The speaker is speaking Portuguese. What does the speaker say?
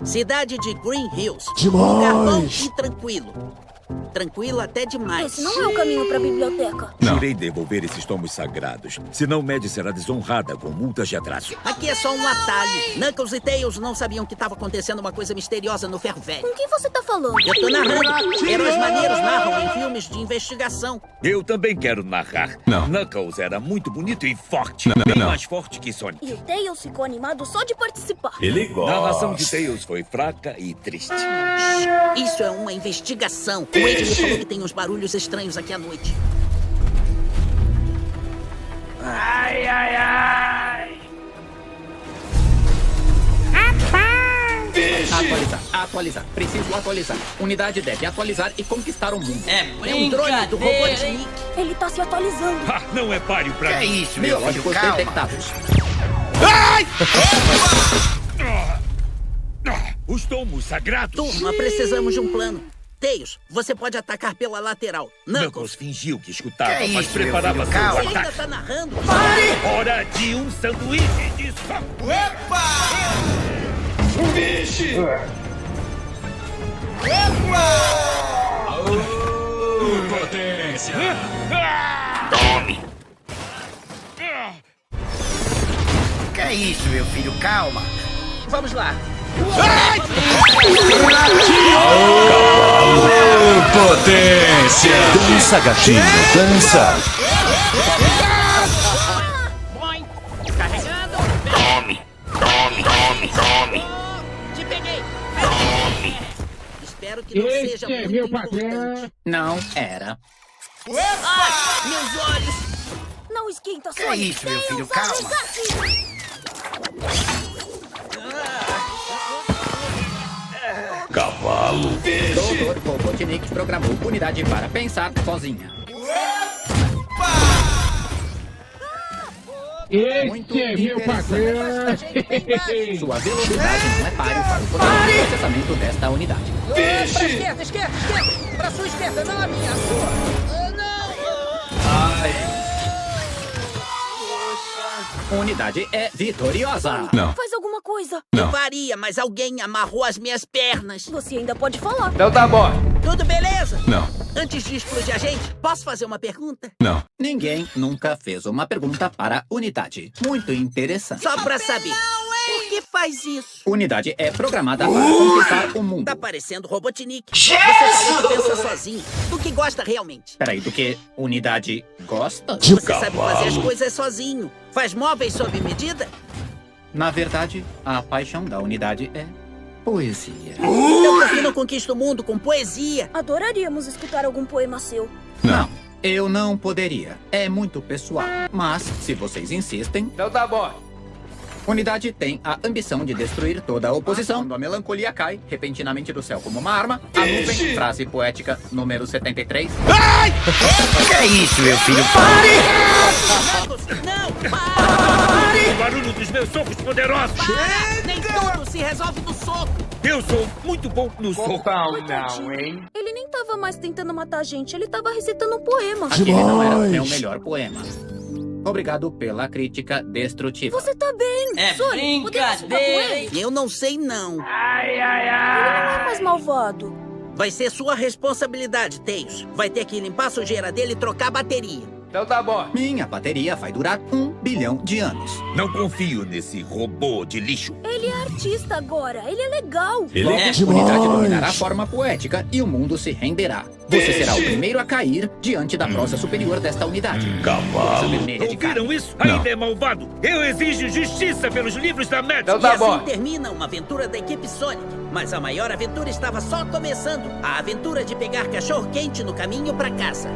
Cidade de Green Hills. Demais. Um lugar bom e tranquilo. Tranquilo até demais. Esse não é o caminho pra biblioteca. Não. Irei devolver esses tomos sagrados. Senão, Maddie será desonrada com multas de atraso. Aqui é só um atalho. Knuckles e Tails não sabiam que estava acontecendo uma coisa misteriosa no ferro velho. Com quem você tá falando? Eu tô narrando. Heróis maneiros narram em filmes de investigação. Eu também quero narrar. Não. Knuckles era muito bonito e forte. Não. Bem mais forte que Sonic. E o Tails ficou animado só de participar. Ele A gosta. narração de Tails foi fraca e triste. Isso é uma investigação. O Wade me falou que tem uns barulhos estranhos aqui à noite. Ai, ai, ai! Atualizar. Preciso atualizar. Unidade deve atualizar e conquistar o mundo. É um drone do Robotnik. Ele tá se atualizando. Ah, não é páreo pra mim. isso, meu filho? Biológicos Calma. detectados. Os tomos sagrados. Turma, precisamos de um plano. Tails, você pode atacar pela lateral. Knuckles Knuckles, fingiu que escutava, Que mas isso, meu preparava filho? seu Calma. você ainda ataque. tá narrando? Hora de um sanduíche de soco. Potência. Que é isso, meu filho? Calma. Vamos lá. Potência. Dança, gatinho, dança. Boing. Carregando. Te peguei. Espero que não seja muito importante. Não era. Ai, meus olhos. Não esquenta, Que Sonic. isso, meu filho? Tails, Calma. arremesse. Cavalo. Dr. Robotnik programou unidade para pensar sozinha. Muito interessante. Sua velocidade não é páreo para o poder de processamento desta unidade. Pra esquerda. Pra sua esquerda, não a minha, a sua. Unidade é vitoriosa. Não. Faz alguma coisa. Não. Varia, mas alguém amarrou as minhas pernas. Você ainda pode falar. Tudo beleza? Não. Antes de explodir a gente, posso fazer uma pergunta? Não. Ninguém nunca fez uma pergunta para a unidade. Muito interessante. Só pra saber. Por que faz isso? Unidade é programada para conquistar o mundo. Tá parecendo Robotnik. Você falou que pensa sozinho. Do que gosta realmente. Peraí, do que unidade gosta? De Você sabe fazer as cavalo. coisas sozinho. Faz móveis sob medida? Na verdade, a paixão da unidade é poesia. Então por que não conquista o mundo com poesia? Adoraríamos escutar algum poema seu. Não, eu não poderia. É muito pessoal. Mas, se vocês insistem... Então tá bom. Unidade tem a ambição de destruir toda a oposição. Quando a melancolia cai, repentinamente do céu como uma arma, a nuvem, frase poética número 73. Que é isso, meu filho? Não, para! O barulho dos meus socos poderosos. Nem tudo se resolve no soco. Eu sou muito bom no soco. Coitadinho. Ele nem tava mais tentando matar a gente, ele tava recitando um poema. Aquele não era Demais. meu melhor poema. Obrigado pela crítica destrutiva. Você tá bem. É Sonic, podemos ficar com ele? Eu não sei não. Ele não é mais malvado. Vai ser sua responsabilidade, Tails. Vai ter que limpar a sujeira dele e trocar a bateria. Minha bateria vai durar 1 bilhão de anos. Não confio nesse robô de lixo. Ele é artista agora, ele é legal. Ele é A unidade dominará a demais. forma poética e o mundo se renderá. Você será o primeiro a cair diante da prosa superior desta unidade. Cavalo. Vermelha de cara. Ouviram isso? Não. Ainda é malvado. Eu exijo justiça pelos livros da Maddie. E assim termina uma aventura da equipe Sonic. Mas a maior aventura estava só começando. A aventura de pegar cachorro-quente no caminho pra casa.